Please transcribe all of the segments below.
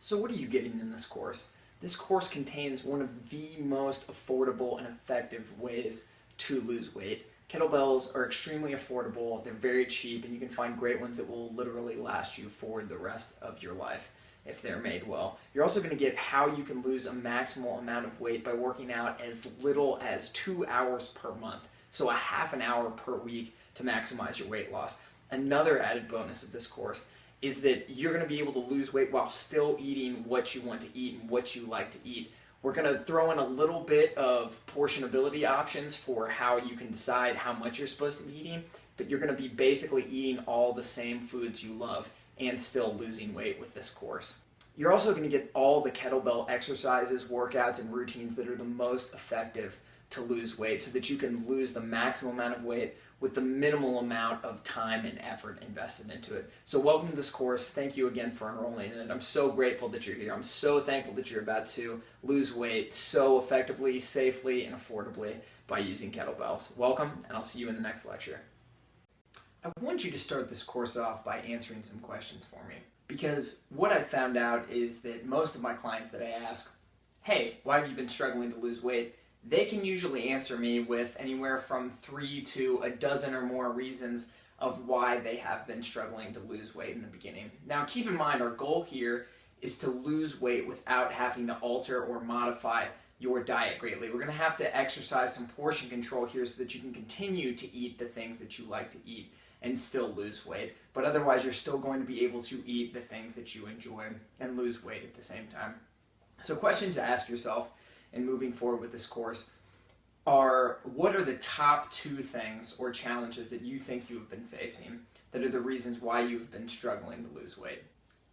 So what are you getting in this course? This course contains one of the most affordable and effective ways to lose weight. Kettlebells are extremely affordable, they're very cheap, and you can find great ones that will literally last you for the rest of your life if they're made well. You're also going to get how you can lose a maximal amount of weight by working out as little as 2 hours per month. So a half an hour per week to maximize your weight loss. Another added bonus of this course is that you're going to be able to lose weight while still eating what you want to eat and what you like to eat. We're going to throw in a little bit of portionability options for how you can decide how much you're supposed to be eating, but you're going to be basically eating all the same foods you love and still losing weight with this course. You're also going to get all the kettlebell exercises, workouts, and routines that are the most effective to lose weight so that you can lose the maximum amount of weight with the minimal amount of time and effort invested into it. So welcome to this course. Thank you again for enrolling in it. I'm so grateful that you're here. I'm so thankful that you're about to lose weight so effectively, safely, and affordably by using kettlebells. Welcome, and I'll see you in the next lecture. I want you to start this course off by answering some questions for me, because what I've found out is that most of my clients that I ask, hey, why have you been struggling to lose weight? They can usually answer me with anywhere from 3 to a dozen or more reasons of why they have been struggling to lose weight in the beginning. Now, keep in mind, our goal here is to lose weight without having to alter or modify your diet greatly. We're going to have to exercise some portion control here so that you can continue to eat the things that you like to eat and still lose weight. But otherwise, you're still going to be able to eat the things that you enjoy and lose weight at the same time. So questions to ask yourself and moving forward with this course are, what are the top 2 things or challenges that you think you've been facing that are the reasons why you've been struggling to lose weight?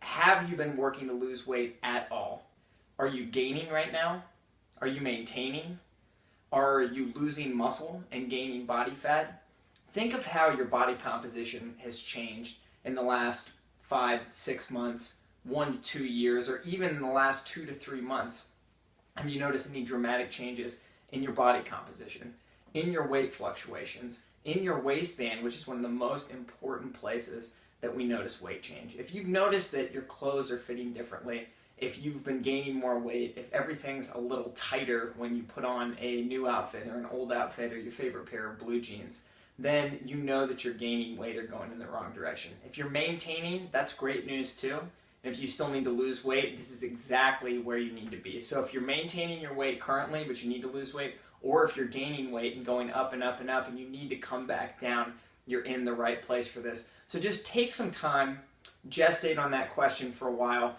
Have you been working to lose weight at all? Are you gaining right now? Are you maintaining? Are you losing muscle and gaining body fat? Think of how your body composition has changed in the last 5-6 months, 1 to 2 years, or even in the last 2 to 3 months. Have you noticed any dramatic changes in your body composition, in your weight fluctuations, in your waistband, which is one of the most important places that we notice weight change? If you've noticed that your clothes are fitting differently, if you've been gaining more weight, if everything's a little tighter when you put on a new outfit or an old outfit or your favorite pair of blue jeans, then you know that you're gaining weight or going in the wrong direction. If you're maintaining, that's great news too. And if you still need to lose weight, this is exactly where you need to be. So if you're maintaining your weight currently, but you need to lose weight, or if you're gaining weight and going up and up and up and you need to come back down, you're in the right place for this. So just take some time, gestate on that question for a while,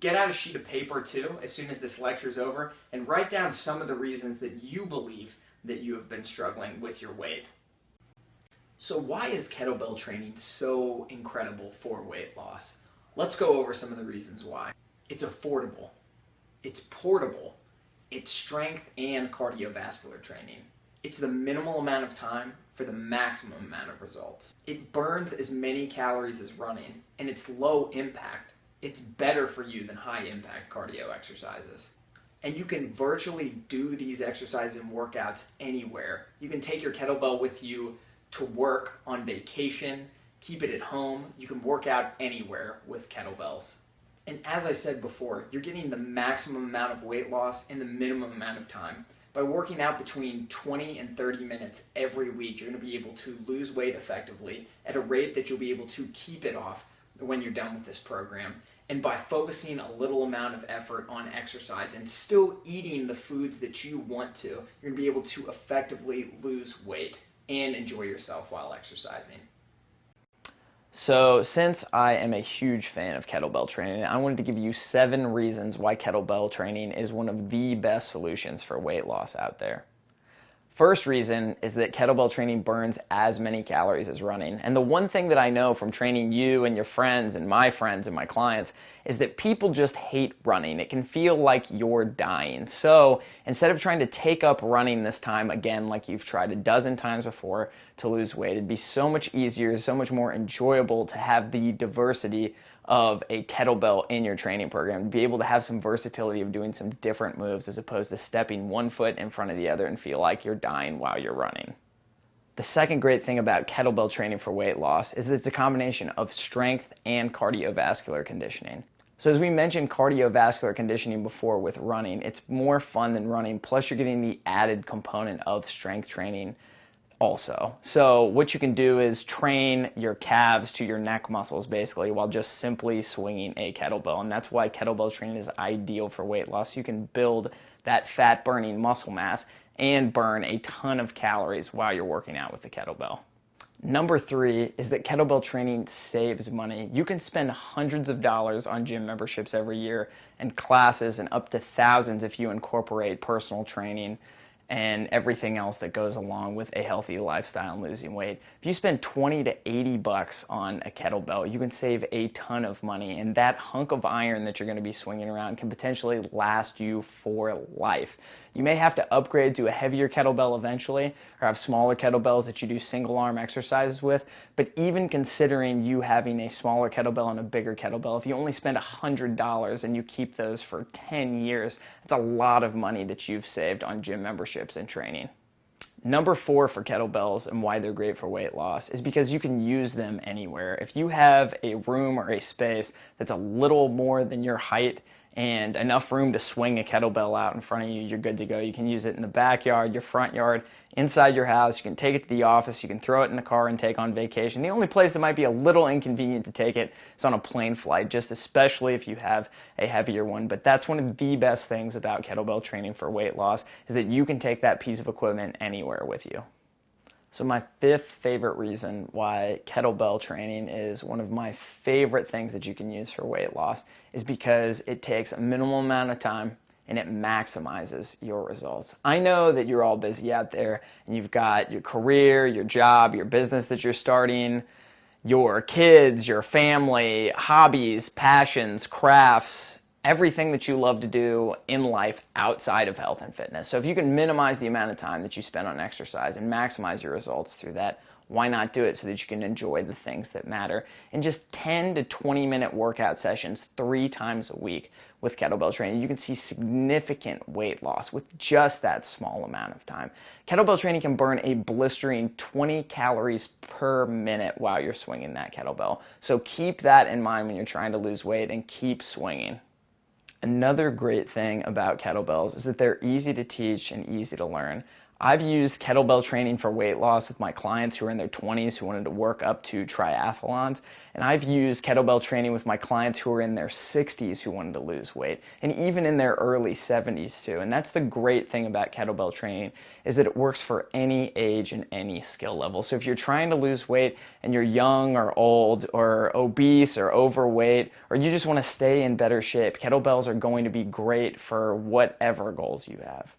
get out a sheet of paper too, as soon as this lecture is over, and write down some of the reasons that you believe that you have been struggling with your weight. So why is kettlebell training so incredible for weight loss? Let's go over some of the reasons why. It's affordable, it's portable, it's strength and cardiovascular training. It's the minimal amount of time for the maximum amount of results. It burns as many calories as running, and it's low impact. It's better for you than high impact cardio exercises. And you can virtually do these exercises and workouts anywhere. You can take your kettlebell with you to work, on vacation, keep it at home. You can work out anywhere with kettlebells. And as I said before, you're getting the maximum amount of weight loss in the minimum amount of time. By working out between 20 and 30 minutes every week, you're going to be able to lose weight effectively at a rate that you'll be able to keep it off when you're done with this program. And by focusing a little amount of effort on exercise and still eating the foods that you want to, you're going to be able to effectively lose weight and enjoy yourself while exercising. So since I am a huge fan of kettlebell training, I wanted to give you 7 reasons why kettlebell training is one of the best solutions for weight loss out there. First reason is that kettlebell training burns as many calories as running. And the one thing that I know from training you and your friends and my clients is that people just hate running. It can feel like you're dying. So instead of trying to take up running this time again like you've tried a dozen times before to lose weight, it'd be so much easier, so much more enjoyable to have the diversity of a kettlebell in your training program, be able to have some versatility of doing some different moves as opposed to stepping one foot in front of the other and feel like you're dying while you're running. The second great thing about kettlebell training for weight loss is that it's a combination of strength and cardiovascular conditioning. So as we mentioned cardiovascular conditioning before with running, it's more fun than running, plus you're getting the added component of strength training also. So what you can do is train your calves to your neck muscles basically while just simply swinging a kettlebell. And that's why kettlebell training is ideal for weight loss. You can build that fat burning muscle mass and burn a ton of calories while you're working out with the kettlebell. Number 3 is that kettlebell training saves money. You can spend hundreds of dollars on gym memberships every year and classes, and up to thousands if you incorporate personal training and everything else that goes along with a healthy lifestyle and losing weight. If you spend 20 to 80 bucks on a kettlebell, you can save a ton of money, and that hunk of iron that you're going to be swinging around can potentially last you for life. You may have to upgrade to a heavier kettlebell eventually, or have smaller kettlebells that you do single arm exercises with, but even considering you having a smaller kettlebell and a bigger kettlebell, if you only spend $100 and you keep those for 10 years, that's a lot of money that you've saved on gym memberships and training. Number 4 for kettlebells and why they're great for weight loss is because you can use them anywhere. If you have a room or a space that's a little more than your height and enough room to swing a kettlebell out in front of you, you're good to go. You can use it in the backyard, your front yard, inside your house. You can take it to the office. You can throw it in the car and take on vacation. The only place that might be a little inconvenient to take it is on a plane flight, just especially if you have a heavier one. But that's one of the best things about kettlebell training for weight loss is that you can take that piece of equipment anywhere with you. So my 5th favorite reason why kettlebell training is one of my favorite things that you can use for weight loss is because it takes a minimal amount of time and it maximizes your results. I know that you're all busy out there and you've got your career, your job, your business that you're starting, your kids, your family, hobbies, passions, crafts, everything that you love to do in life outside of health and fitness. So if you can minimize the amount of time that you spend on exercise and maximize your results through that, why not do it so that you can enjoy the things that matter in just 10 to 20 minute workout sessions 3 times a week with kettlebell training? You can see significant weight loss with just that small amount of time. Kettlebell training can burn a blistering 20 calories per minute while you're swinging that kettlebell. So keep that in mind when you're trying to lose weight and keep swinging. Another great thing about kettlebells is that they're easy to teach and easy to learn. I've used kettlebell training for weight loss with my clients who are in their 20s who wanted to work up to triathlons. And I've used kettlebell training with my clients who are in their 60s who wanted to lose weight, and even in their early 70s too. And that's the great thing about kettlebell training is that it works for any age and any skill level. So if you're trying to lose weight and you're young or old or obese or overweight, or you just want to stay in better shape, kettlebells are going to be great for whatever goals you have.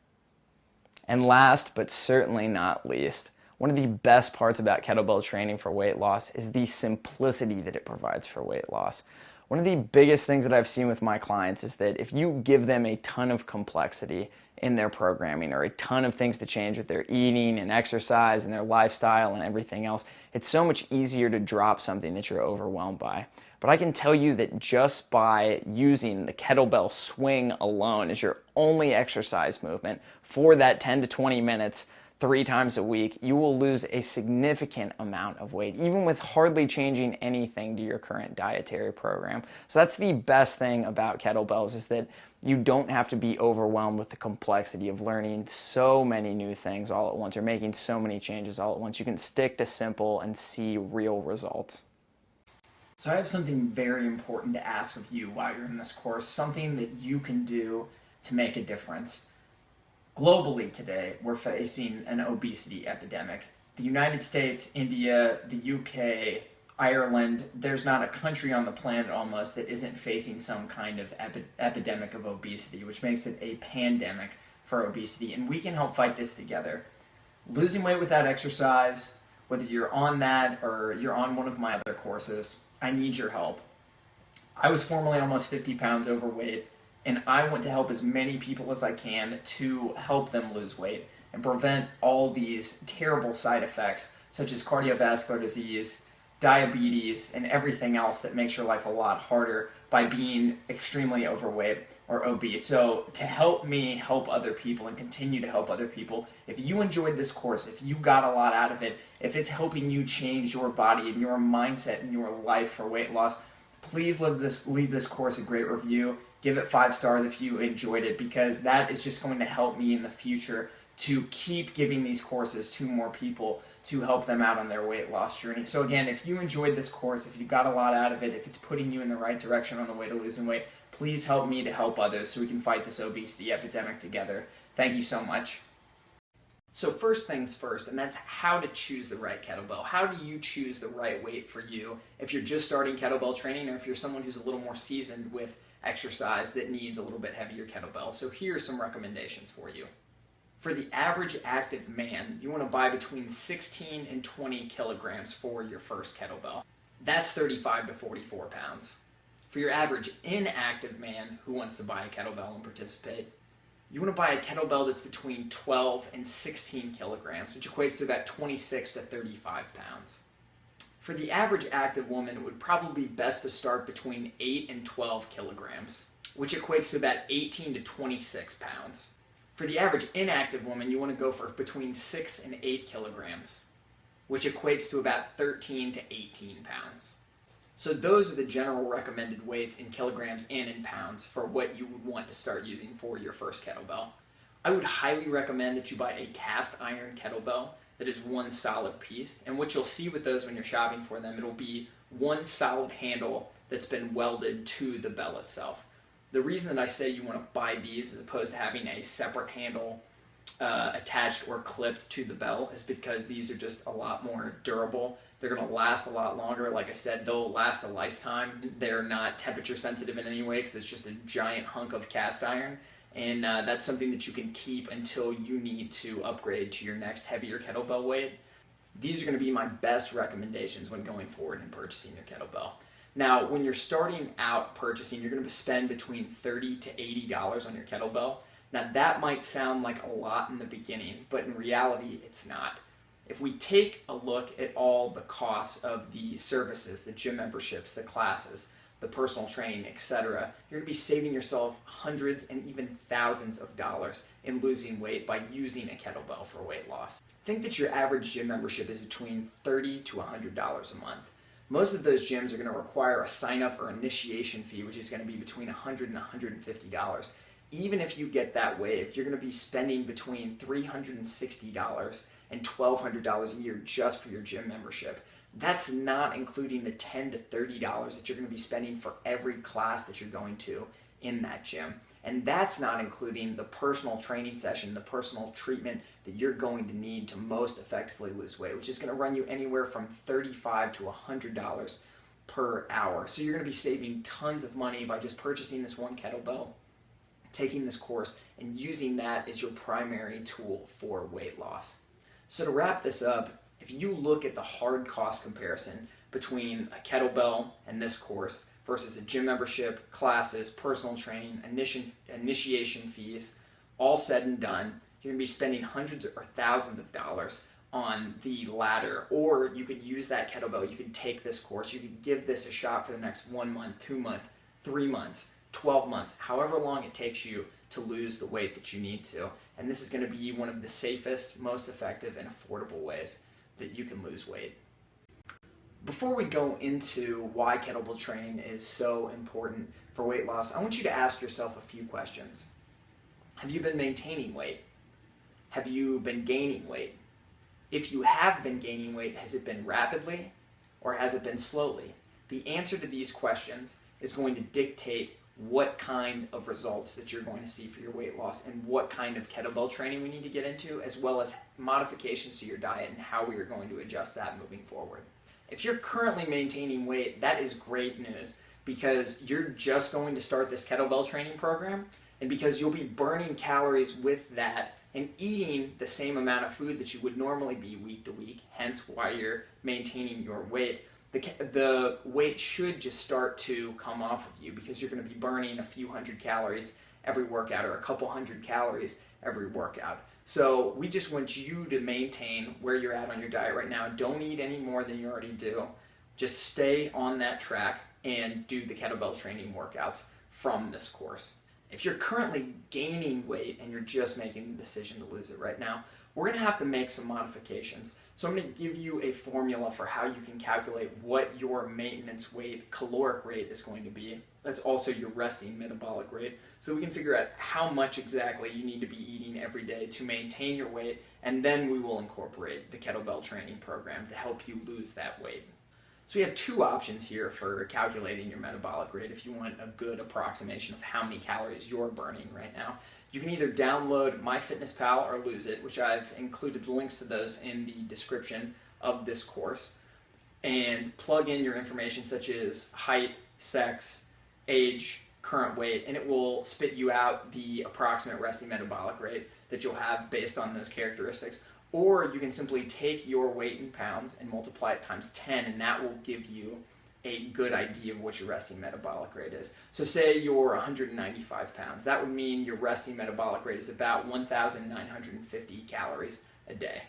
And last, but certainly not least, one of the best parts about kettlebell training for weight loss is the simplicity that it provides for weight loss. One of the biggest things that I've seen with my clients is that if you give them a ton of complexity in their programming or a ton of things to change with their eating and exercise and their lifestyle and everything else, it's so much easier to drop something that you're overwhelmed by. But I can tell you that just by using the kettlebell swing alone as your only exercise movement for that 10 to 20 minutes 3 times a week, you will lose a significant amount of weight, even with hardly changing anything to your current dietary program. So that's the best thing about kettlebells is that you don't have to be overwhelmed with the complexity of learning so many new things all at once or making so many changes all at once. You can stick to simple and see real results. So I have something very important to ask of you while you're in this course, something that you can do to make a difference. Globally today, we're facing an obesity epidemic. The United States, India, the UK, Ireland, there's not a country on the planet almost that isn't facing some kind of epidemic of obesity, which makes it a pandemic for obesity, and we can help fight this together. Losing weight without exercise, whether you're on that or you're on one of my other courses, I need your help. I was formerly almost 50 pounds overweight, and I want to help as many people as I can to help them lose weight and prevent all these terrible side effects such as cardiovascular disease, diabetes, and everything else that makes your life a lot harder by being extremely overweight or obese. So to help me help other people and continue to help other people, if you enjoyed this course, if you got a lot out of it, if it's helping you change your body and your mindset and your life for weight loss, please leave this course a great review. Give it 5 stars if you enjoyed it, because that is just going to help me in the future to keep giving these courses to more people to help them out on their weight loss journey. So again, if you enjoyed this course, if you got a lot out of it, if it's putting you in the right direction on the way to losing weight, please help me to help others so we can fight this obesity epidemic together. Thank you so much. So first things first, and that's how to choose the right kettlebell. How do you choose the right weight for you if you're just starting kettlebell training, or if you're someone who's a little more seasoned with exercise that needs a little bit heavier kettlebell? So here are some recommendations for you. For the average active man, you want to buy between 16 and 20 kilograms for your first kettlebell. That's 35 to 44 pounds. For your average inactive man who wants to buy a kettlebell and participate, you want to buy a kettlebell that's between 12 and 16 kilograms, which equates to about 26 to 35 pounds. For the average active woman, it would probably be best to start between 8 and 12 kilograms, which equates to about 18 to 26 pounds. For the average inactive woman, you want to go for between 6 and 8 kilograms, which equates to about 13 to 18 pounds. So those are the general recommended weights in kilograms and in pounds for what you would want to start using for your first kettlebell. I would highly recommend that you buy a cast iron kettlebell that is one solid piece. And what you'll see with those when you're shopping for them, it'll be one solid handle that's been welded to the bell itself. The reason that I say you want to buy these as opposed to having a separate handle attached or clipped to the bell is because these are just a lot more durable. They're going to last a lot longer. Like I said, they'll last a lifetime. They're not temperature sensitive in any way because it's just a giant hunk of cast iron. And that's something that you can keep until you need to upgrade to your next heavier kettlebell weight. These are going to be my best recommendations when going forward and purchasing your kettlebell. Now, when you're starting out purchasing, you're going to spend between $30 to $80 on your kettlebell. Now, that might sound like a lot in the beginning, but in reality, it's not. If we take a look at all the costs of the services, the gym memberships, the classes, the personal training, etc., you're going to be saving yourself hundreds and even thousands of dollars in losing weight by using a kettlebell for weight loss. Think that your average gym membership is between $30 to $100 a month. Most of those gyms are going to require a sign-up or initiation fee, which is going to be between $100 and $150. Even if you get that waived, you're going to be spending between $360 and $1,200 a year just for your gym membership. That's not including the $10 to $30 that you're going to be spending for every class that you're going to in that gym. And that's not including the personal training session, the personal treatment that you're going to need to most effectively lose weight, which is going to run you anywhere from $35 to $100 per hour. So you're going to be saving tons of money by just purchasing this one kettlebell, taking this course, and using that as your primary tool for weight loss. So to wrap this up, if you look at the hard cost comparison between a kettlebell and this course versus a gym membership, classes, personal training, initiation fees, all said and done, you're going to be spending hundreds or thousands of dollars on the latter. Or you could use that kettlebell, you could take this course, you could give this a shot for the next 1 month, 2 months, 3 months, 12 months, however long it takes you to lose the weight that you need to. And this is going to be one of the safest, most effective, and affordable ways that you can lose weight. Before we go into why kettlebell training is so important for weight loss, I want you to ask yourself a few questions. Have you been maintaining weight? Have you been gaining weight? If you have been gaining weight, has it been rapidly or has it been slowly? The answer to these questions is going to dictate what kind of results that you're going to see for your weight loss and what kind of kettlebell training we need to get into, as well as modifications to your diet and how we are going to adjust that moving forward. If you're currently maintaining weight, that is great news because you're just going to start this kettlebell training program, and because you'll be burning calories with that and eating the same amount of food that you would normally be week to week, hence why you're maintaining your weight. The weight should just start to come off of you because you're going to be burning a few hundred calories every workout or a couple hundred calories every workout. So we just want you to maintain where you're at on your diet right now. Don't eat any more than you already do. Just stay on that track and do the kettlebell training workouts from this course. If you're currently gaining weight and you're just making the decision to lose it right now, we're going to have to make some modifications. So I'm going to give you a formula for how you can calculate what your maintenance weight, caloric rate is going to be. That's also your resting metabolic rate. So we can figure out how much exactly you need to be eating every day to maintain your weight, and then we will incorporate the kettlebell training program to help you lose that weight. So we have two options here for calculating your metabolic rate if you want a good approximation of how many calories you're burning right now. You can either download MyFitnessPal or Lose It, which I've included links to those in the description of this course, and plug in your information such as height, sex, age, current weight, and it will spit you out the approximate resting metabolic rate that you'll have based on those characteristics. Or you can simply take your weight in pounds and multiply it times 10, and that will give you a good idea of what your resting metabolic rate is. So say you're 195 pounds. That would mean your resting metabolic rate is about 1,950 calories a day.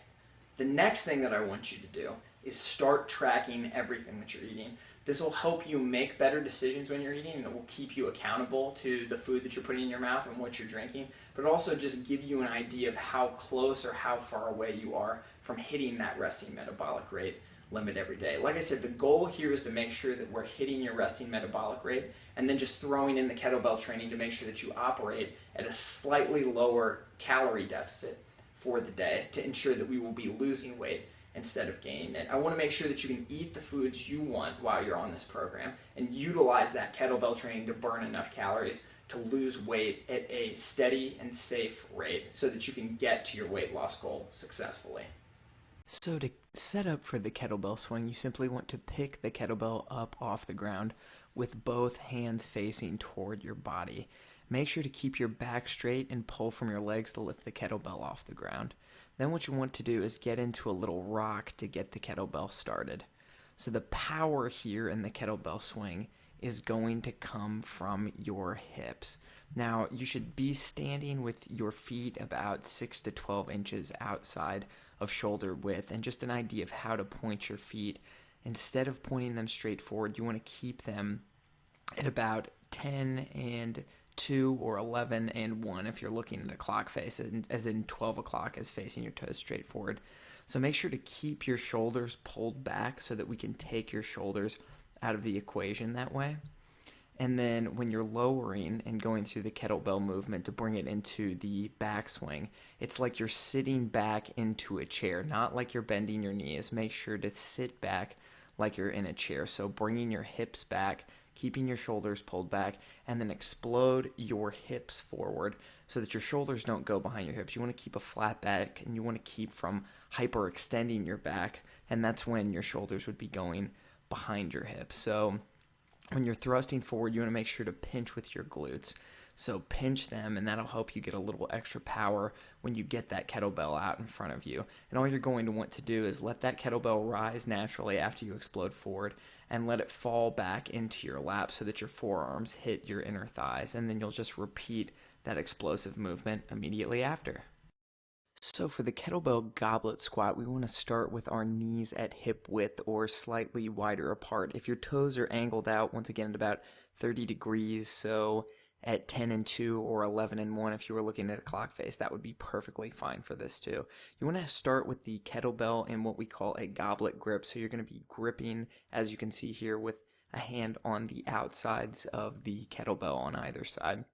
The next thing that I want you to do is start tracking everything that you're eating. This will help you make better decisions when you're eating, and it will keep you accountable to the food that you're putting in your mouth and what you're drinking, but also just give you an idea of how close or how far away you are from hitting that resting metabolic rate limit every day. Like I said, the goal here is to make sure that we're hitting your resting metabolic rate, and then just throwing in the kettlebell training to make sure that you operate at a slightly lower calorie deficit for the day to ensure that we will be losing weight instead of gaining it. I want to make sure that you can eat the foods you want while you're on this program and utilize that kettlebell training to burn enough calories to lose weight at a steady and safe rate so that you can get to your weight loss goal successfully. So to set up for the kettlebell swing, you simply want to pick the kettlebell up off the ground with both hands facing toward your body. Make sure to keep your back straight and pull from your legs to lift the kettlebell off the ground. Then what you want to do is get into a little rock to get the kettlebell started. So the power here in the kettlebell swing is going to come from your hips. Now, you should be standing with your feet about 6 to 12 inches outside of shoulder width, and just an idea of how to point your feet. Instead of pointing them straight forward, you want to keep them at about 10 and 2 or 11 and 1 if you're looking at a clock face, as in 12 o'clock is facing your toes straight forward. So make sure to keep your shoulders pulled back so that we can take your shoulders out of the equation that way. And then when you're lowering and going through the kettlebell movement to bring it into the backswing, it's like you're sitting back into a chair, not like you're bending your knees. Make sure to sit back like you're in a chair. So bringing your hips back, keeping your shoulders pulled back, and then explode your hips forward so that your shoulders don't go behind your hips. You want to keep a flat back, and you want to keep from hyperextending your back, and that's when your shoulders would be going behind your hips. So when you're thrusting forward, you want to make sure to pinch with your glutes. So pinch them, and that'll help you get a little extra power when you get that kettlebell out in front of you. And all you're going to want to do is let that kettlebell rise naturally after you explode forward, and let it fall back into your lap so that your forearms hit your inner thighs. And then you'll just repeat that explosive movement immediately after. So for the kettlebell goblet squat, we want to start with our knees at hip width or slightly wider apart. If your toes are angled out, once again at about 30 degrees, so at 10 and 2 or 11 and 1 if you were looking at a clock face, that would be perfectly fine for this too. You want to start with the kettlebell in what we call a goblet grip. So you're going to be gripping, as you can see here, with a hand on the outsides of the kettlebell on either side.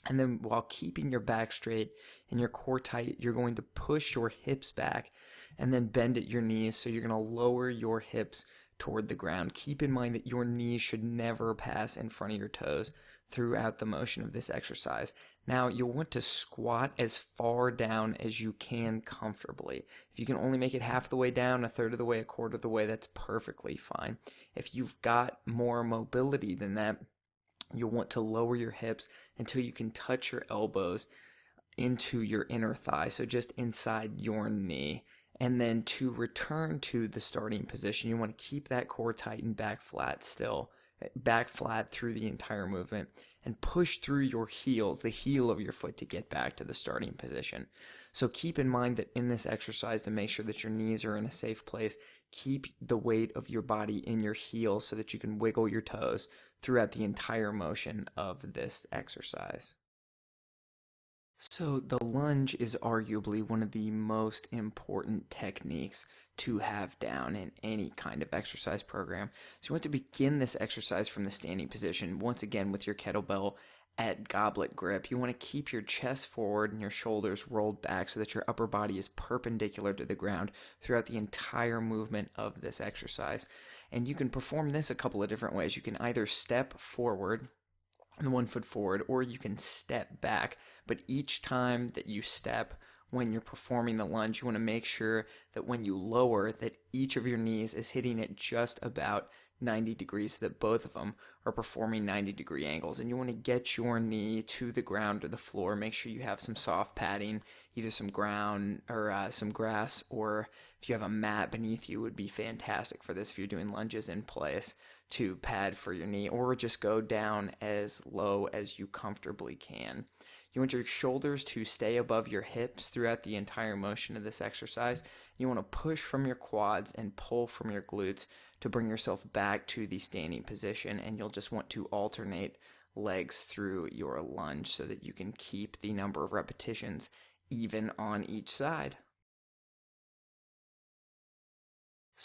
And then while keeping your back straight and your core tight, you're going to push your hips back and then bend at your knees. So you're going to lower your hips toward the ground. Keep in mind that your knees should never pass in front of your toes throughout the motion of this exercise. Now, you'll want to squat as far down as you can comfortably. If you can only make it half the way down, a third of the way, a quarter of the way, that's perfectly fine. If you've got more mobility than that, you'll want to lower your hips until you can touch your elbows into your inner thigh, so just inside your knee. And then to return to the starting position, you want to keep that core tight and back flat still, back flat through the entire movement, and push through your heels, the heel of your foot, to get back to the starting position. So keep in mind that in this exercise, to make sure that your knees are in a safe place, keep the weight of your body in your heels so that you can wiggle your toes throughout the entire motion of this exercise. So, the lunge is arguably one of the most important techniques to have down in any kind of exercise program. So, you want to begin this exercise from the standing position, once again with your kettlebell at goblet grip. You want to keep your chest forward and your shoulders rolled back so that your upper body is perpendicular to the ground throughout the entire movement of this exercise. And you can perform this a couple of different ways. You can either step forward and 1 foot forward, or you can step back. But each time that you step when you're performing the lunge, you want to make sure that when you lower, that each of your knees is hitting at just about 90 degrees so that both of them are performing 90-degree angles. And you want to get your knee to the ground or the floor. Make sure you have some soft padding, either some ground or some grass, or if you have a mat beneath you, would be fantastic for this if you're doing lunges in place, to pad for your knee, or just go down as low as you comfortably can. You want your shoulders to stay above your hips throughout the entire motion of this exercise. You want to push from your quads and pull from your glutes to bring yourself back to the standing position, and you'll just want to alternate legs through your lunge so that you can keep the number of repetitions even on each side.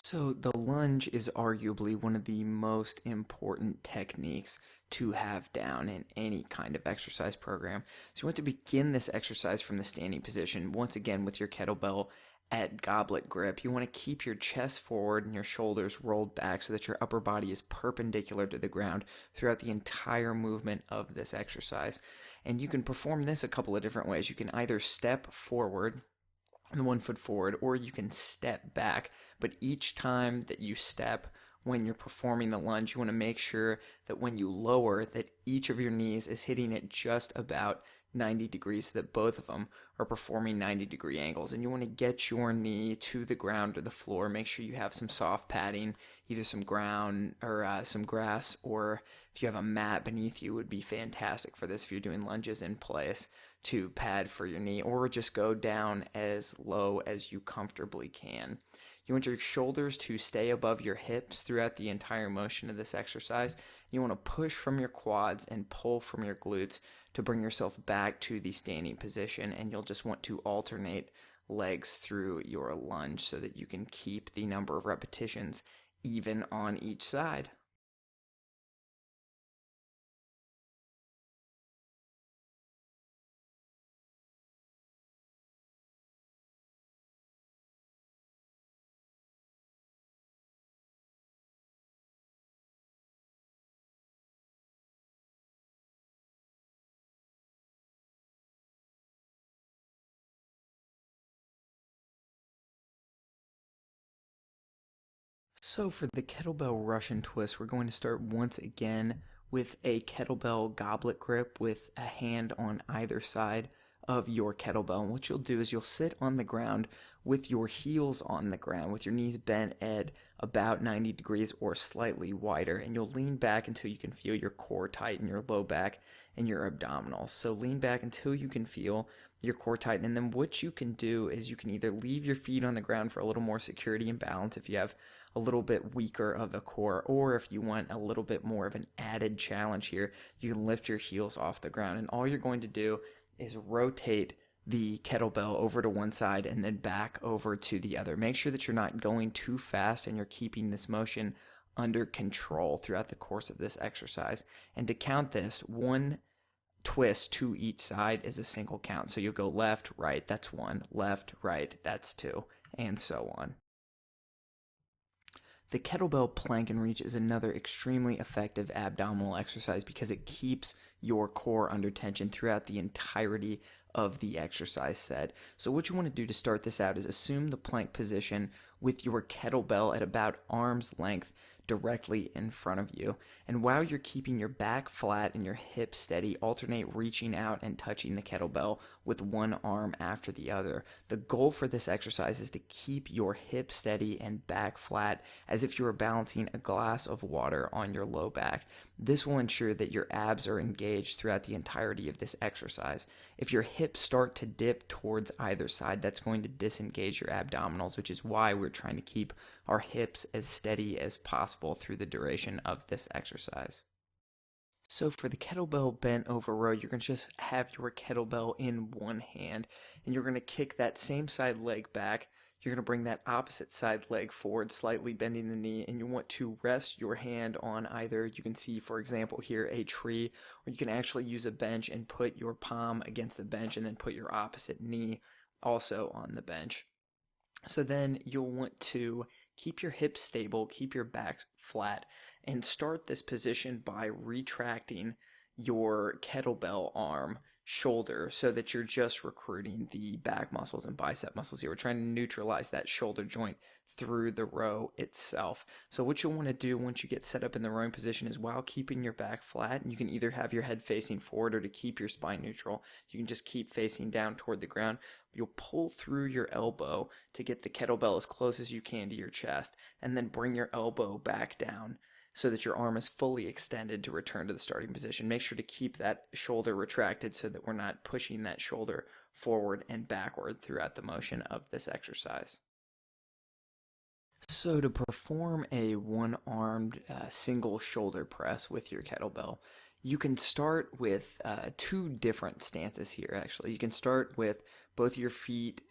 So, the lunge is arguably one of the most important techniques to have down in any kind of exercise program. So, you want to begin this exercise from the standing position, once again with your kettlebell at goblet grip. You want to keep your chest forward and your shoulders rolled back so that your upper body is perpendicular to the ground throughout the entire movement of this exercise. And you can perform this a couple of different ways. You can either step forward and 1 foot forward, or you can step back. But each time that you step when you're performing the lunge, you want to make sure that when you lower, that each of your knees is hitting at just about 90 degrees so that both of them are performing 90-degree angles. And you want to get your knee to the ground or the floor. Make sure you have some soft padding, either some ground or some grass, or if you have a mat beneath you, would be fantastic for this if you're doing lunges in place, to pad for your knee, or just go down as low as you comfortably can. You want your shoulders to stay above your hips throughout the entire motion of this exercise. You want to push from your quads and pull from your glutes to bring yourself back to the standing position, and you'll just want to alternate legs through your lunge so that you can keep the number of repetitions even on each side. So for the kettlebell Russian twist, we're going to start once again with a kettlebell goblet grip with a hand on either side of your kettlebell. And what you'll do is you'll sit on the ground with your heels on the ground, with your knees bent at about 90 degrees or slightly wider, and you'll lean back until you can feel your core tighten, your low back and your abdominals. So lean back until you can feel your core tighten, and then what you can do is you can either leave your feet on the ground for a little more security and balance if you have a little bit weaker of a core, or if you want a little bit more of an added challenge here, you can lift your heels off the ground, and all you're going to do is rotate the kettlebell over to one side and then back over to the other. Make sure that you're not going too fast and you're keeping this motion under control throughout the course of this exercise. And to count this, one twist to each side is a single count. So you'll go left, right, that's one, left, right, that's two, and so on. The kettlebell plank and reach is another extremely effective abdominal exercise because it keeps your core under tension throughout the entirety of the exercise set. So what you want to do to start this out is assume the plank position with your kettlebell at about arm's length directly in front of you. And while you're keeping your back flat and your hips steady, alternate reaching out and touching the kettlebell with one arm after the other. The goal for this exercise is to keep your hips steady and back flat as if you were balancing a glass of water on your low back. This will ensure that your abs are engaged throughout the entirety of this exercise. If your hips start to dip towards either side, that's going to disengage your abdominals, which is why we're trying to keep our hips as steady as possible through the duration of this exercise. So for the kettlebell bent over row, you're going to just have your kettlebell in one hand, and you're going to kick that same side leg back. You're going to bring that opposite side leg forward, slightly bending the knee, and you want to rest your hand on either, you can see, for example, here, a tree, or you can actually use a bench and put your palm against the bench and then put your opposite knee also on the bench. So then you'll want to keep your hips stable, keep your back flat, and start this position by retracting your kettlebell arm shoulder so that you're just recruiting the back muscles and bicep muscles here. We're trying to neutralize that shoulder joint through the row itself. So what you'll want to do once you get set up in the rowing position is, while keeping your back flat, and you can either have your head facing forward, or to keep your spine neutral, you can just keep facing down toward the ground. You'll pull through your elbow to get the kettlebell as close as you can to your chest, and then bring your elbow back down so that your arm is fully extended to return to the starting position. Make sure to keep that shoulder retracted so that we're not pushing that shoulder forward and backward throughout the motion of this exercise. So to perform a one-armed single shoulder press with your kettlebell, you can start with two different stances here, actually. You can start with both your feet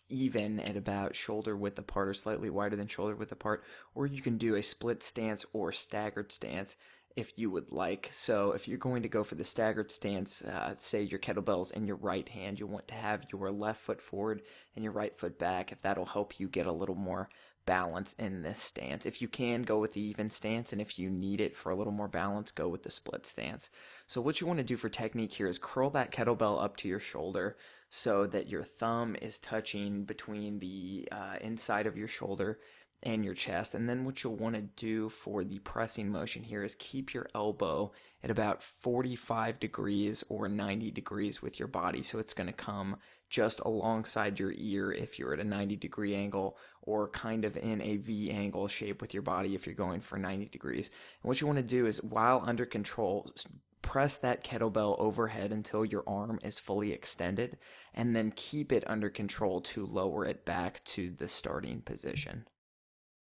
even at about shoulder width apart, or slightly wider than shoulder width apart, or you can do a split stance or staggered stance if you would like. So if you're going to go for the staggered stance, say your kettlebell's in your right hand, you'll want to have your left foot forward and your right foot back, if that'll help you get a little more balance in this stance. If you can, go with the even stance, and if you need it for a little more balance, go with the split stance. So what you want to do for technique here is curl that kettlebell up to your shoulder so that your thumb is touching between the inside of your shoulder and your chest. And then what you'll want to do for the pressing motion here is keep your elbow at about 45 degrees or 90 degrees with your body. So it's going to come just alongside your ear if you're at a 90-degree angle, or kind of in a V angle shape with your body if you're going for 90 degrees. And what you want to do is, while under control, press that kettlebell overhead until your arm is fully extended, and then keep it under control to lower it back to the starting position.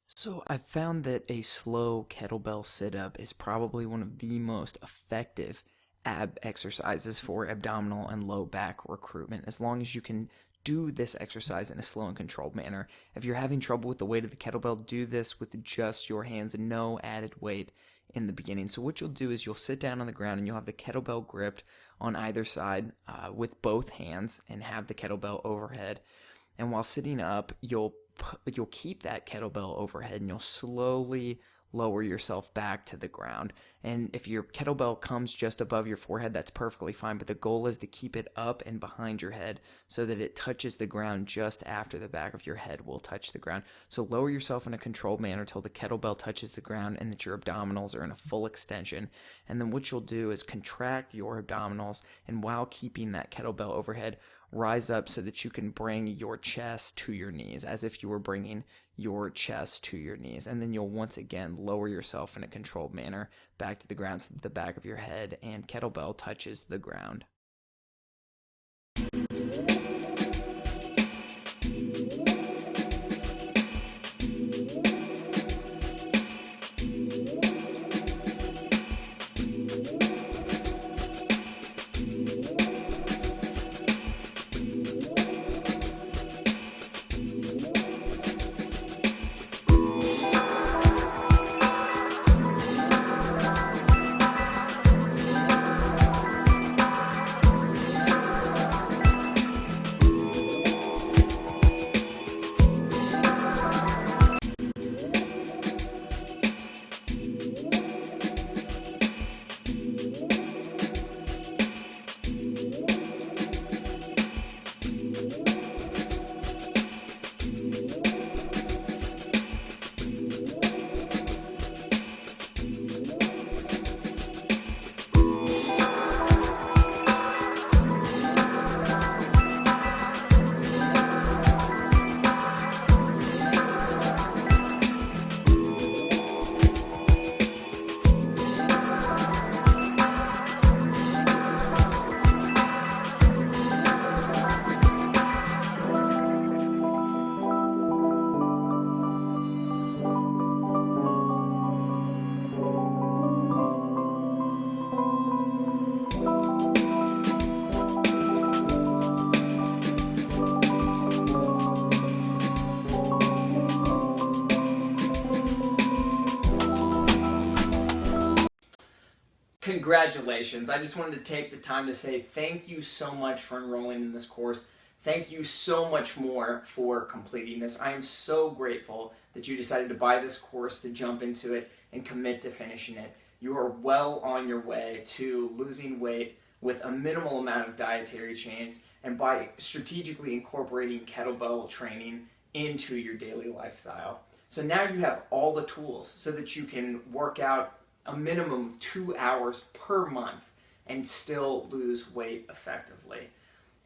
So I've found that a slow kettlebell sit-up is probably one of the most effective ab exercises for abdominal and low back recruitment, as long as you can do this exercise in a slow and controlled manner. If you're having trouble with the weight of the kettlebell, do this with just your hands and no added weight in the beginning. So what you'll do is, you'll sit down on the ground and you'll have the kettlebell gripped on either side with both hands, and have the kettlebell overhead. And while sitting up, you'll keep that kettlebell overhead, and you'll slowly lower yourself back to the ground. And if your kettlebell comes just above your forehead, that's perfectly fine, but the goal is to keep it up and behind your head so that it touches the ground just after the back of your head will touch the ground. So lower yourself in a controlled manner till the kettlebell touches the ground and that your abdominals are in a full extension. And then what you'll do is contract your abdominals, and while keeping that kettlebell overhead, rise up so that you can bring your chest to your knees, as if you were bringing your chest to your knees. And then you'll once again lower yourself in a controlled manner back to the ground so that the back of your head and kettlebell touches the ground. congratulations. I just wanted to take the time to say thank you so much for enrolling in this course. Thank you so much more for completing this. I am so grateful that you decided to buy this course, to jump into it, and commit to finishing it. You are well on your way to losing weight with a minimal amount of dietary change and by strategically incorporating kettlebell training into your daily lifestyle. So now you have all the tools so that you can work out a minimum of 2 hours per month and still lose weight effectively.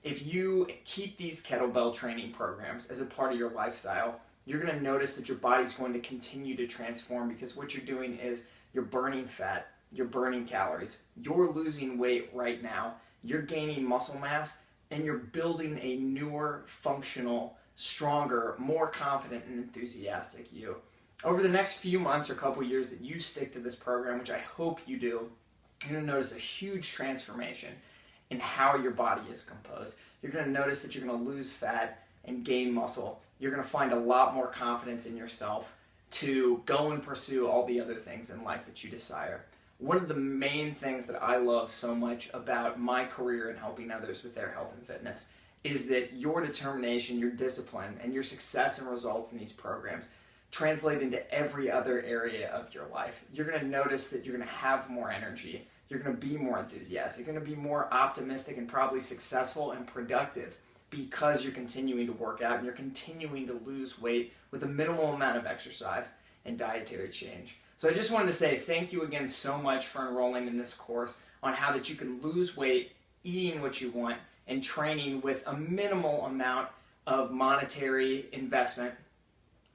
If you keep these kettlebell training programs as a part of your lifestyle, you're going to notice that your body's going to continue to transform, because what you're doing is you're burning fat, you're burning calories, you're losing weight right now, you're gaining muscle mass, and you're building a newer, functional, stronger, more confident and enthusiastic you. Over the next few months or couple years that you stick to this program, which I hope you do, you're going to notice a huge transformation in how your body is composed. You're going to notice that you're going to lose fat and gain muscle. You're going to find a lot more confidence in yourself to go and pursue all the other things in life that you desire. One of the main things that I love so much about my career in helping others with their health and fitness is that your determination, your discipline, and your success and results in these programs translate into every other area of your life. You're going to notice that you're going to have more energy. You're going to be more enthusiastic. You're going to be more optimistic and probably successful and productive because you're continuing to work out and you're continuing to lose weight with a minimal amount of exercise and dietary change. So I just wanted to say thank you again so much for enrolling in this course on how that you can lose weight eating what you want and training with a minimal amount of monetary investment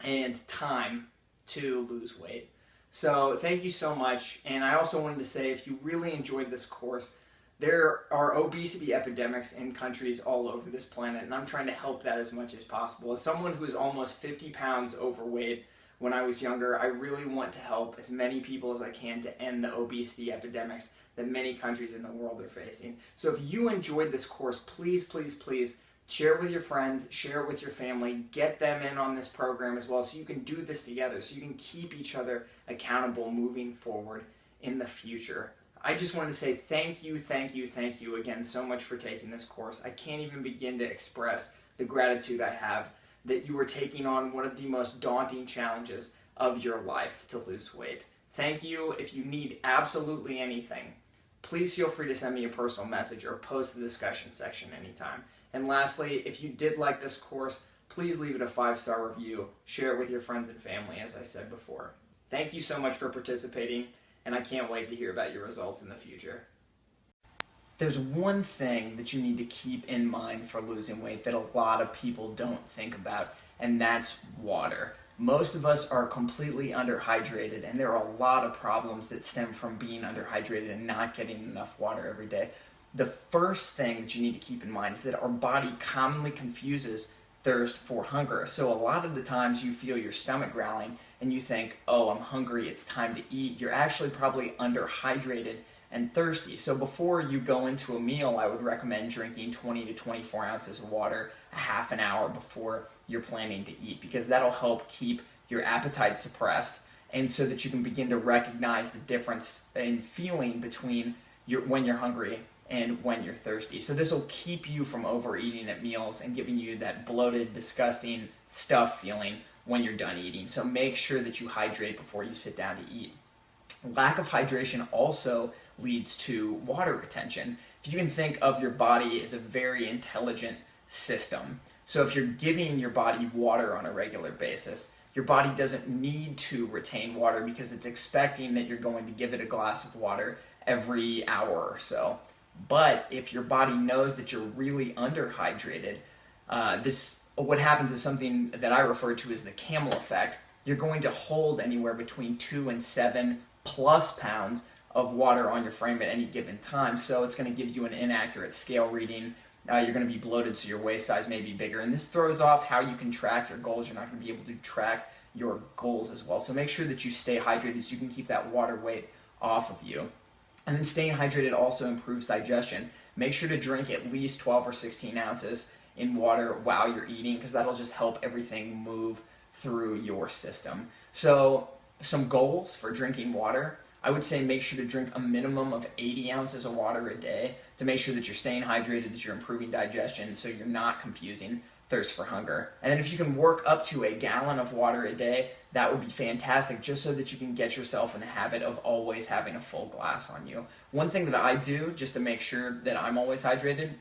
and time to lose weight. So thank you so much. And I also wanted to say, if you really enjoyed this course, there are obesity epidemics in countries all over this planet, and I'm trying to help that as much as possible. As someone who is almost 50 pounds overweight when I was younger, I really want to help as many people as I can to end the obesity epidemics that many countries in the world are facing. So if you enjoyed this course, please, please, please share it with your friends, share it with your family, get them in on this program as well so you can do this together, so you can keep each other accountable moving forward in the future. I just wanted to say thank you, thank you, thank you again so much for taking this course. I can't even begin to express the gratitude I have that you are taking on one of the most daunting challenges of your life to lose weight. Thank you. If you need absolutely anything, please feel free to send me a personal message or post the discussion section anytime. And lastly, if you did like this course, please leave it a 5-star review. Share it with your friends and family, as I said before. Thank you so much for participating, and I can't wait to hear about your results in the future. There's one thing that you need to keep in mind for losing weight that a lot of people don't think about, and that's water. Most of us are completely underhydrated, and there are a lot of problems that stem from being underhydrated and not getting enough water every day. The first thing that you need to keep in mind is that our body commonly confuses thirst for hunger. So a lot of the times you feel your stomach growling and you think, oh, I'm hungry, it's time to eat. You're actually probably underhydrated and thirsty. So before you go into a meal, I would recommend drinking 20 to 24 ounces of water a half an hour before you're planning to eat, because that'll help keep your appetite suppressed, and so that you can begin to recognize the difference in feeling between when you're hungry and when you're thirsty. So this will keep you from overeating at meals and giving you that bloated, disgusting stuff feeling when you're done eating. So make sure that you hydrate before you sit down to eat. Lack of hydration also leads to water retention. If you can think of your body as a very intelligent system, so if you're giving your body water on a regular basis, your body doesn't need to retain water because it's expecting that you're going to give it a glass of water every hour or so. But if your body knows that you're really underhydrated, what happens is something that I refer to as the camel effect. You're going to hold anywhere between 2 and 7 plus pounds of water on your frame at any given time. So it's going to give you an inaccurate scale reading. You're going to be bloated, so your waist size may be bigger. And this throws off how you can track your goals. You're not going to be able to track your goals as well. So make sure that you stay hydrated so you can keep that water weight off of you. And then staying hydrated also improves digestion. Make sure to drink at least 12 or 16 ounces in water while you're eating, because that'll just help everything move through your system. So some goals for drinking water. I would say make sure to drink a minimum of 80 ounces of water a day to make sure that you're staying hydrated, that you're improving digestion, so you're not confusing thirst for hunger. And then if you can work up to a gallon of water a day, that would be fantastic, just so that you can get yourself in the habit of always having a full glass on you. One thing that I do just to make sure that I'm always hydrated,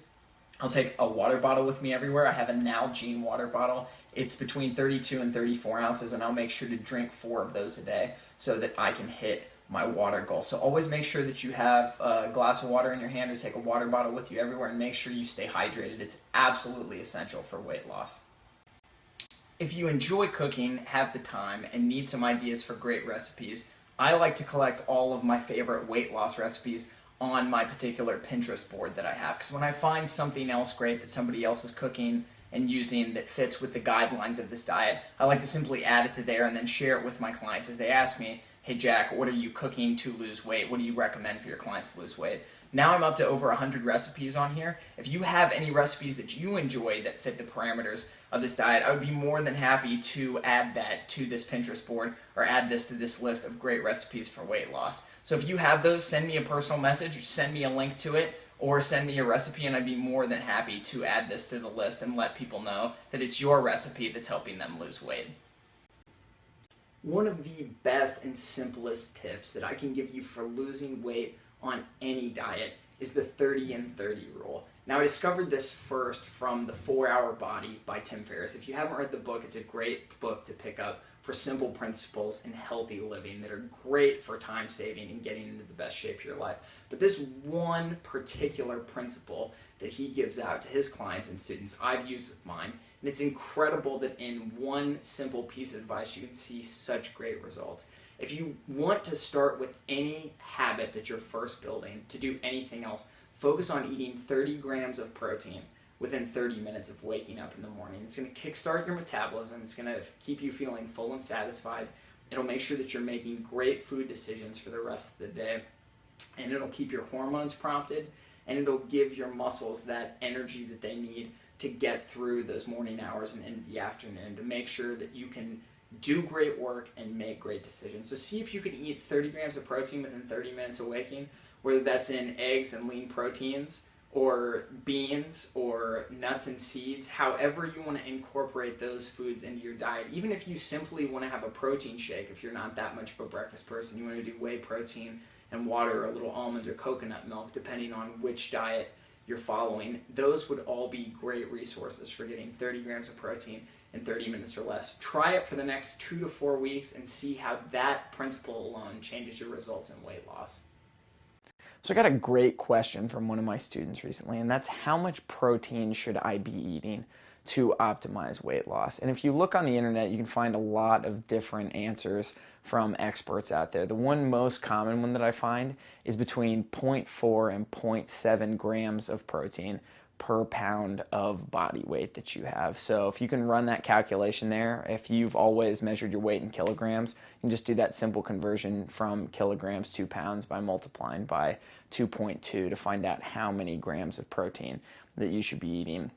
I'll take a water bottle with me everywhere. I have a Nalgene water bottle. It's between 32 and 34 ounces, and I'll make sure to drink 4 of those a day so that I can hit my water goal. So always make sure that you have a glass of water in your hand or take a water bottle with you everywhere, and make sure you stay hydrated. It's absolutely essential for weight loss. If you enjoy cooking, have the time, and need some ideas for great recipes, I like to collect all of my favorite weight loss recipes on my particular Pinterest board that I have. Because when I find something else great that somebody else is cooking and using that fits with the guidelines of this diet, I like to simply add it to there and then share it with my clients as they ask me, hey Jack, what are you cooking to lose weight? What do you recommend for your clients to lose weight? Now I'm up to over 100 recipes on here. If you have any recipes that you enjoy that fit the parameters of this diet, I would be more than happy to add that to this Pinterest board or add this to this list of great recipes for weight loss. So if you have those, send me a personal message or send me a link to it or send me a recipe, and I'd be more than happy to add this to the list and let people know that it's your recipe that's helping them lose weight. One of the best and simplest tips that I can give you for losing weight on any diet is the 30 and 30 rule. Now, I discovered this first from The 4-Hour Body by Tim Ferriss. If you haven't read the book, it's a great book to pick up for simple principles in healthy living that are great for time saving and getting into the best shape of your life. But this one particular principle that he gives out to his clients and students, I've used with mine, and it's incredible that in one simple piece of advice you can see such great results. If you want to start with any habit that you're first building to do anything else, focus on eating 30 grams of protein within 30 minutes of waking up in the morning. It's going to kickstart your metabolism. It's going to keep you feeling full and satisfied. It'll make sure that you're making great food decisions for the rest of the day. And it'll keep your hormones prompted, and it'll give your muscles that energy that they need to get through those morning hours and into the afternoon to make sure that you can do great work and make great decisions. So see if you can eat 30 grams of protein within 30 minutes of waking, whether that's in eggs and lean proteins or beans or nuts and seeds, however you want to incorporate those foods into your diet. Even if you simply want to have a protein shake, if you're not that much of a breakfast person, you want to do whey protein and water or a little almond or coconut milk, depending on which diet you're following, those would all be great resources for getting 30 grams of protein in 30 minutes or less. Try it for the next 2 to 4 weeks and see how that principle alone changes your results in weight loss. So I got a great question from one of my students recently, and that's how much protein should I be eating to optimize weight loss? And if you look on the internet, you can find a lot of different answers from experts out there. The one most common one that I find is between 0.4 and 0.7 grams of protein per pound of body weight that you have. So if you can run that calculation there, if you've always measured your weight in kilograms, you can just do that simple conversion from kilograms to pounds by multiplying by 2.2 to find out how many grams of protein that you should be eating.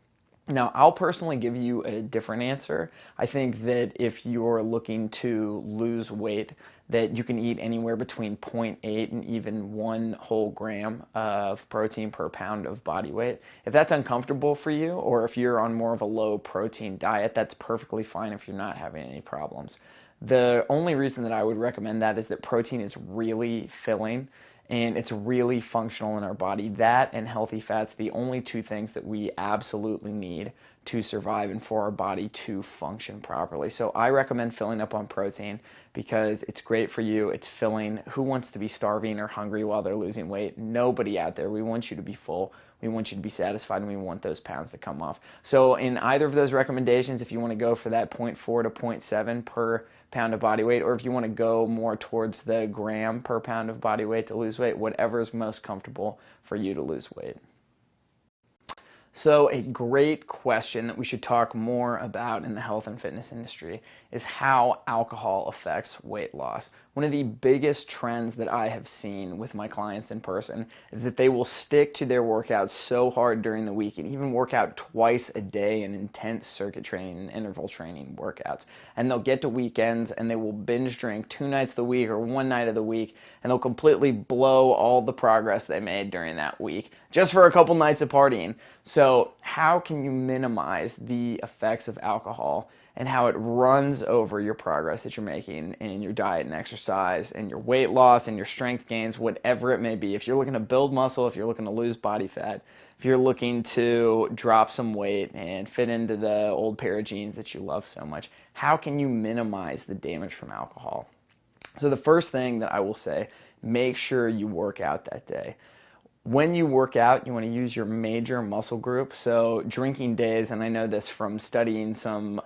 Now, I'll personally give you a different answer. I think that if you're looking to lose weight, that you can eat anywhere between 0.8 and even 1 whole gram of protein per pound of body weight. If that's uncomfortable for you, or if you're on more of a low protein diet, that's perfectly fine if you're not having any problems. The only reason that I would recommend that is that protein is really filling and it's really functional in our body. That and healthy fats, the only 2 things that we absolutely need to survive and for our body to function properly. So I recommend filling up on protein because it's great for you, it's filling. Who wants to be starving or hungry while they're losing weight? Nobody out there. We want you to be full, we want you to be satisfied, and we want those pounds to come off. So in either of those recommendations, if you want to go for that 0.4 to 0.7 per pound of body weight, or if you want to go more towards the gram per pound of body weight to lose weight, whatever is most comfortable for you to lose weight. So a great question that we should talk more about in the health and fitness industry is how alcohol affects weight loss. One of the biggest trends that I have seen with my clients in person is that they will stick to their workouts so hard during the week and even work out twice a day in intense circuit training and interval training workouts. And they'll get to weekends and they will binge drink 2 nights of the week or 1 night of the week, and they'll completely blow all the progress they made during that week just for a couple nights of partying. So how can you minimize the effects of alcohol and how it runs over your progress that you're making in your diet and exercise and your weight loss and your strength gains, whatever it may be? If you're looking to build muscle, if you're looking to lose body fat, if you're looking to drop some weight and fit into the old pair of jeans that you love so much, how can you minimize the damage from alcohol? So the first thing that I will say, make sure you work out that day. When you work out, you want to use your major muscle group. So drinking days, and I know this from studying some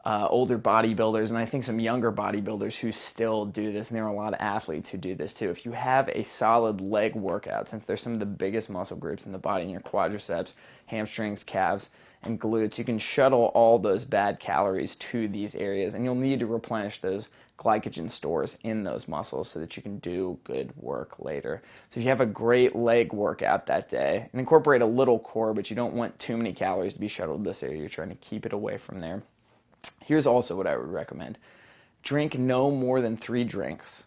older bodybuilders, and I think some younger bodybuilders who still do this, and there are a lot of athletes who do this too. If you have a solid leg workout, since they're some of the biggest muscle groups in the body, in your quadriceps, hamstrings, calves, and glutes, you can shuttle all those bad calories to these areas, and you'll need to replenish those glycogen stores in those muscles so that you can do good work later. So if you have a great leg workout that day, and incorporate a little core, but you don't want too many calories to be shuttled to this area, you're trying to keep it away from there. Here's also what I would recommend. Drink no more than 3 drinks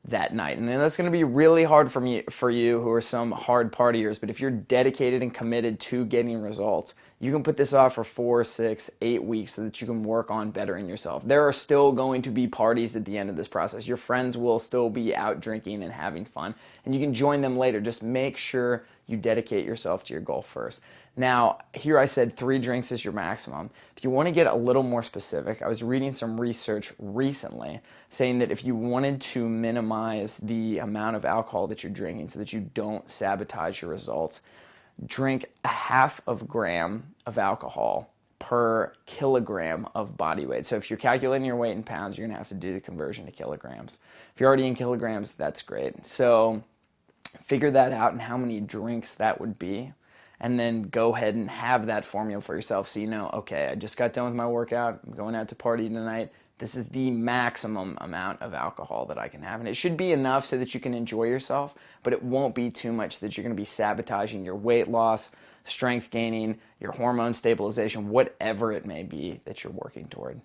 that night. And that's going to be really hard for you who are some hard partiers, but if you're dedicated and committed to getting results, you can put this off for 4, 6, 8 weeks so that you can work on bettering yourself. There are still going to be parties at the end of this process. Your friends will still be out drinking and having fun, and you can join them later. Just make sure you dedicate yourself to your goal first. Now, here I said 3 drinks is your maximum. If you want to get a little more specific, I was reading some research recently saying that if you wanted to minimize the amount of alcohol that you're drinking so that you don't sabotage your results, drink a 1/2 gram of alcohol per kilogram of body weight. So if you're calculating your weight in pounds, you're going to have to do the conversion to kilograms. If you're already in kilograms, that's great. So figure that out and how many drinks that would be, and then go ahead and have that formula for yourself so you know, okay, I just got done with my workout, I'm going out to party tonight. This is the maximum amount of alcohol that I can have. And it should be enough so that you can enjoy yourself, but it won't be too much that you're going to be sabotaging your weight loss, strength gaining, your hormone stabilization, whatever it may be that you're working toward.